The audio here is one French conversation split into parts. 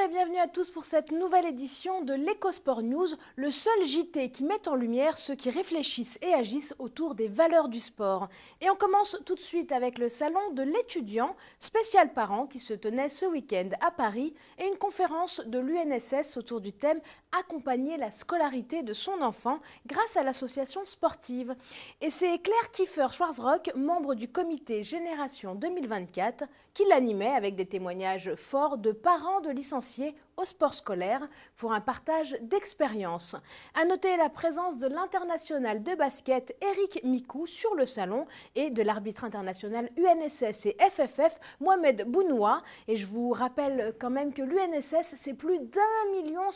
et bienvenue à tous pour cette nouvelle édition de l'Ecosport News, le seul JT qui met en lumière ceux qui réfléchissent et agissent autour des valeurs du sport. Et on commence tout de suite avec le salon de l'étudiant, spécial parents, qui se tenait ce week-end à Paris, et une conférence de l'UNSS autour du thème « Accompagner la scolarité de son enfant » grâce à l'association sportive. Et c'est Claire Kiefer-Schwarzrock, membre du comité Génération 2024, qui l'animait avec des témoignages forts de parents de licenciés au sport scolaire pour un partage d'expériences. À noter la présence de l'international de basket Eric Mikou sur le salon et de l'arbitre international UNSS et FFF Mohamed Bounoua. Et je vous rappelle quand même que l'UNSS, c'est plus d'1,05 million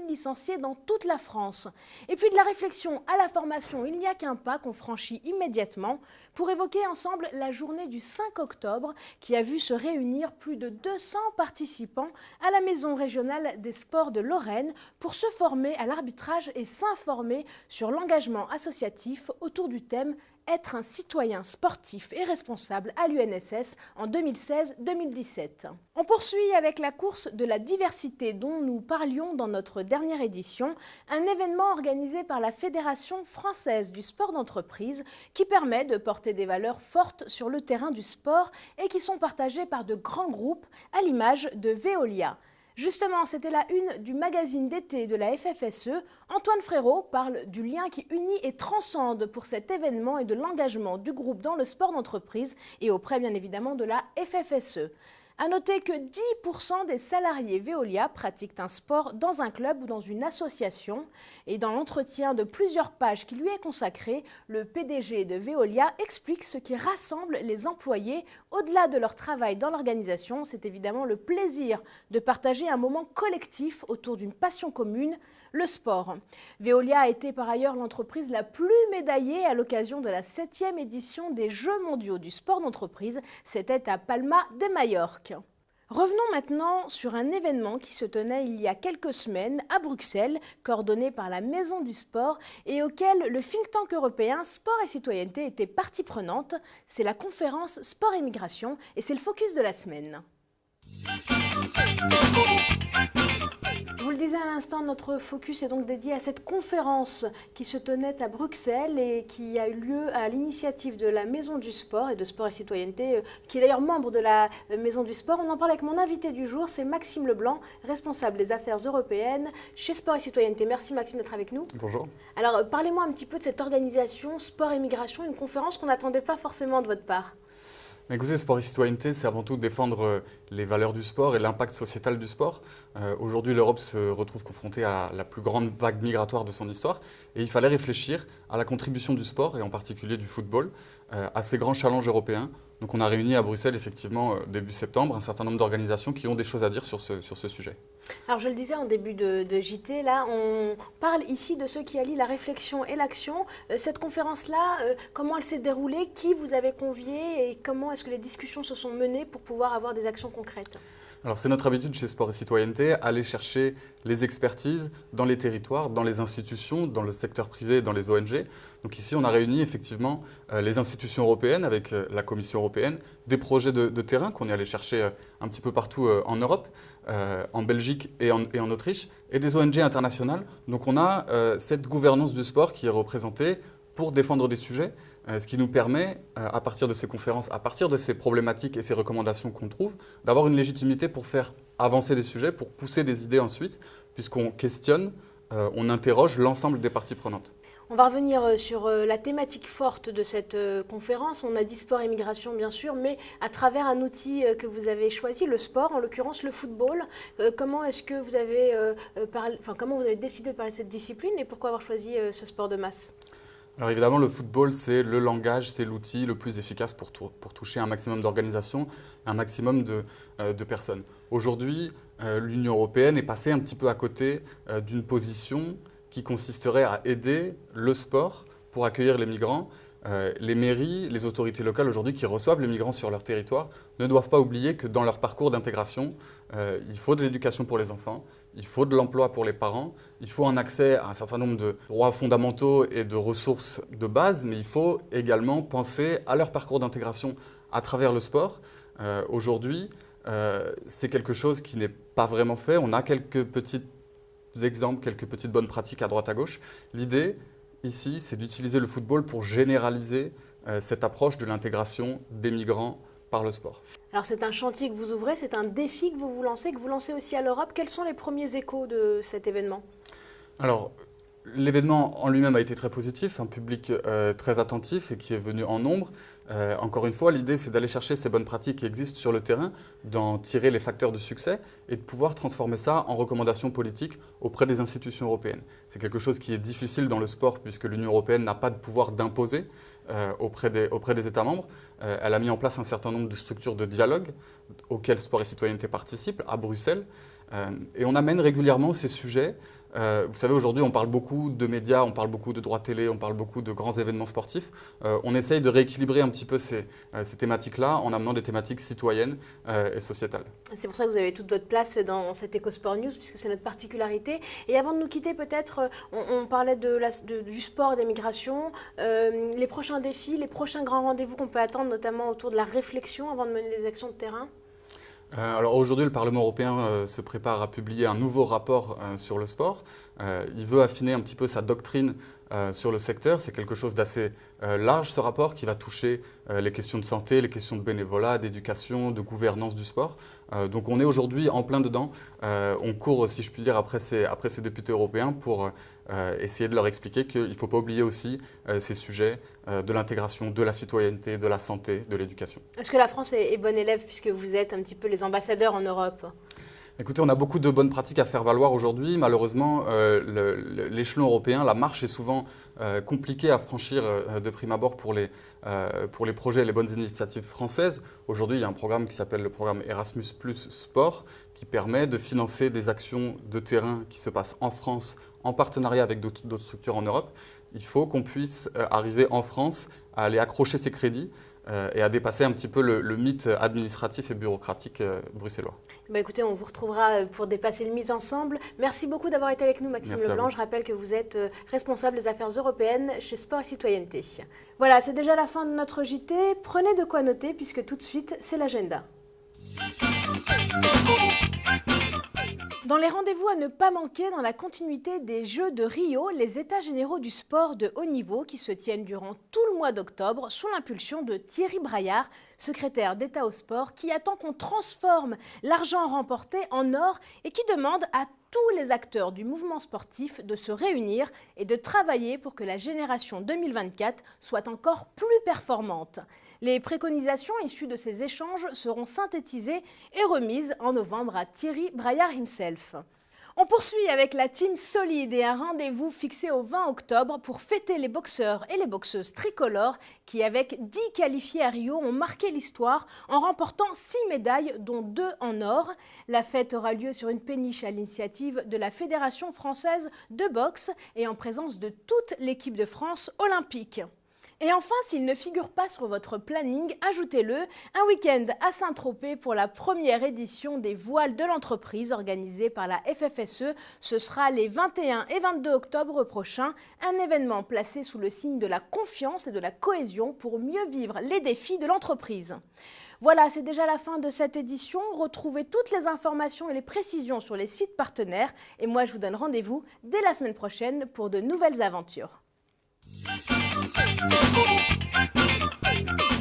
licenciés dans toute la France. Et puis de la réflexion à la formation, il n'y a qu'un pas qu'on franchit immédiatement pour évoquer ensemble la journée du 5 octobre qui a vu se réunir plus de 200 participants à la Maison régionale des sports de Lorraine pour se former à l'arbitrage et s'informer sur l'engagement associatif autour du thème « Être un citoyen sportif et responsable à l'UNSS en 2016-2017 ». On poursuit avec la course de la diversité dont nous parlions dans notre dernière édition, un événement organisé par la Fédération française du sport d'entreprise qui permet de porter des valeurs fortes sur le terrain du sport et qui sont partagées par de grands groupes à l'image de Veolia. Justement, c'était la une du magazine d'été de la FFSE. Antoine Frérot parle du lien qui unit et transcende pour cet événement et de l'engagement du groupe dans le sport d'entreprise et auprès bien évidemment de la FFSE. À noter que 10% des salariés Veolia pratiquent un sport dans un club ou dans une association. Et dans l'entretien de plusieurs pages qui lui est consacré, le PDG de Veolia explique ce qui rassemble les employés au-delà de leur travail dans l'organisation. C'est évidemment le plaisir de partager un moment collectif autour d'une passion commune, le sport. Veolia a été par ailleurs l'entreprise la plus médaillée à l'occasion de la 7e édition des Jeux mondiaux du sport d'entreprise. C'était à Palma de Majorque. Revenons maintenant sur un événement qui se tenait il y a quelques semaines à Bruxelles, coordonné par la Maison du Sport et auquel le think tank européen Sport et Citoyenneté était partie prenante. C'est la conférence Sport et Migration et c'est le focus de la semaine. Je vous le disais à l'instant, notre focus est donc dédié à cette conférence qui se tenait à Bruxelles et qui a eu lieu à l'initiative de la Maison du Sport et de Sport et Citoyenneté, qui est d'ailleurs membre de la Maison du Sport. On en parle avec mon invité du jour, c'est Maxime Leblanc, responsable des affaires européennes chez Sport et Citoyenneté. Merci Maxime d'être avec nous. Bonjour. Alors parlez-moi un petit peu de cette organisation Sport et Migration, une conférence qu'on n'attendait pas forcément de votre part. Écoutez, Sport et Citoyenneté, c'est avant tout défendre les valeurs du sport et l'impact sociétal du sport. Aujourd'hui, l'Europe se retrouve confrontée à la plus grande vague migratoire de son histoire et il fallait réfléchir à la contribution du sport et en particulier du football à ces grands challenges européens. Donc on a réuni à Bruxelles effectivement début septembre un certain nombre d'organisations qui ont des choses à dire sur ce sujet. Alors je le disais en début de JT, là on parle ici de ceux qui allient la réflexion et l'action. Cette conférence-là, comment elle s'est déroulée, qui vous avez convié et comment est-ce que les discussions se sont menées pour pouvoir avoir des actions concrètes ? Alors c'est notre habitude chez Sport et Citoyenneté, aller chercher les expertises dans les territoires, dans les institutions, dans le secteur privé, dans les ONG. Donc ici on a réuni effectivement les institutions européennes avec la Commission européenne, des projets de terrain qu'on est allé chercher un petit peu partout en Europe, en Belgique et en Autriche, et des ONG internationales. Donc on a cette gouvernance du sport qui est représentée pour défendre des sujets, ce qui nous permet, à partir de ces conférences, à partir de ces problématiques et ces recommandations qu'on trouve, d'avoir une légitimité pour faire avancer des sujets, pour pousser des idées ensuite, puisqu'on questionne, on interroge l'ensemble des parties prenantes. On va revenir sur la thématique forte de cette conférence. On a dit sport et migration bien sûr, mais à travers un outil que vous avez choisi, le sport, en l'occurrence le football. Comment est-ce que vous avez comment vous avez décidé de parler de cette discipline et pourquoi avoir choisi ce sport de masse ? Alors évidemment, le football, c'est le langage, c'est l'outil le plus efficace pour toucher un maximum d'organisations, un maximum de personnes. Aujourd'hui, l'Union européenne est passée un petit peu à côté d'une position qui consisterait à aider le sport pour accueillir les migrants. Les mairies, les autorités locales aujourd'hui qui reçoivent les migrants sur leur territoire ne doivent pas oublier que dans leur parcours d'intégration, il faut de l'éducation pour les enfants, il faut de l'emploi pour les parents, il faut un accès à un certain nombre de droits fondamentaux et de ressources de base, mais il faut également penser à leur parcours d'intégration à travers le sport. Aujourd'hui, c'est quelque chose qui n'est pas vraiment fait. On a quelques petits exemples, quelques petites bonnes pratiques à droite à gauche. L'idée, ici, c'est d'utiliser le football pour généraliser cette approche de l'intégration des migrants par le sport. Alors c'est un chantier que vous ouvrez, c'est un défi que vous lancez aussi à l'Europe. Quels sont les premiers échos de cet événement? Alors, l'événement en lui-même a été très positif, un public très attentif et qui est venu en nombre. Encore une fois, l'idée c'est d'aller chercher ces bonnes pratiques qui existent sur le terrain, d'en tirer les facteurs de succès et de pouvoir transformer ça en recommandations politiques auprès des institutions européennes. C'est quelque chose qui est difficile dans le sport puisque l'Union européenne n'a pas de pouvoir d'imposer auprès des États membres. Elle a mis en place un certain nombre de structures de dialogue auxquelles Sport et Citoyenneté participe à Bruxelles. Et on amène régulièrement ces sujets. Vous savez, aujourd'hui, on parle beaucoup de médias, on parle beaucoup de droits télé, on parle beaucoup de grands événements sportifs. On essaye de rééquilibrer un petit peu ces thématiques-là en amenant des thématiques citoyennes et sociétales. C'est pour ça que vous avez toute votre place dans cette EcoSport News, puisque c'est notre particularité. Et avant de nous quitter, peut-être, on parlait du sport et des migrations. Les prochains défis, les prochains grands rendez-vous qu'on peut attendre, notamment autour de la réflexion avant de mener les actions de terrain? Alors aujourd'hui, le Parlement européen se prépare à publier un nouveau rapport sur le sport. Il veut affiner un petit peu sa doctrine sur le secteur. C'est quelque chose d'assez large, ce rapport, qui va toucher les questions de santé, les questions de bénévolat, d'éducation, de gouvernance du sport. Donc on est aujourd'hui en plein dedans. On court, si je puis dire, après ces députés européens pour essayer de leur expliquer qu'il ne faut pas oublier aussi ces sujets de l'intégration, de la citoyenneté, de la santé, de l'éducation. Est-ce que la France est bonne élève puisque vous êtes un petit peu les ambassadeurs en Europe? Écoutez, on a beaucoup de bonnes pratiques à faire valoir aujourd'hui. Malheureusement, l'échelon européen, la marche est souvent compliquée à franchir de prime abord pour les projets et les bonnes initiatives françaises. Aujourd'hui, il y a un programme qui s'appelle le programme Erasmus+ Sport qui permet de financer des actions de terrain qui se passent en France en partenariat avec d'autres structures en Europe. Il faut qu'on puisse arriver en France à aller accrocher ces crédits et à dépasser un petit peu le mythe administratif et bureaucratique bruxellois. Écoutez, on vous retrouvera pour dépasser le mythe ensemble. Merci beaucoup d'avoir été avec nous, Maxime Leblanc. Je rappelle que vous êtes responsable des affaires européennes chez Sport et Citoyenneté. Voilà, c'est déjà la fin de notre JT. Prenez de quoi noter puisque tout de suite, c'est l'agenda. Dans les rendez-vous à ne pas manquer dans la continuité des Jeux de Rio, les États généraux du sport de haut niveau qui se tiennent durant tout le mois d'octobre sous l'impulsion de Thierry Braillard, secrétaire d'État au sport, qui attend qu'on transforme l'argent remporté en or et qui demande à tous les acteurs du mouvement sportif de se réunir et de travailler pour que la génération 2024 soit encore plus performante. Les préconisations issues de ces échanges seront synthétisées et remises en novembre à Thierry Braillard himself. On poursuit avec la team solide et un rendez-vous fixé au 20 octobre pour fêter les boxeurs et les boxeuses tricolores qui, avec 10 qualifiés à Rio, ont marqué l'histoire en remportant 6 médailles, dont 2 en or. La fête aura lieu sur une péniche à l'initiative de la Fédération française de boxe et en présence de toute l'équipe de France olympique. Et enfin, s'il ne figure pas sur votre planning, ajoutez-le, un week-end à Saint-Tropez pour la première édition des Voiles de l'entreprise organisée par la FFSE. Ce sera les 21 et 22 octobre prochains, un événement placé sous le signe de la confiance et de la cohésion pour mieux vivre les défis de l'entreprise. Voilà, c'est déjà la fin de cette édition. Retrouvez toutes les informations et les précisions sur les sites partenaires. Et moi, je vous donne rendez-vous dès la semaine prochaine pour de nouvelles aventures. Thank you.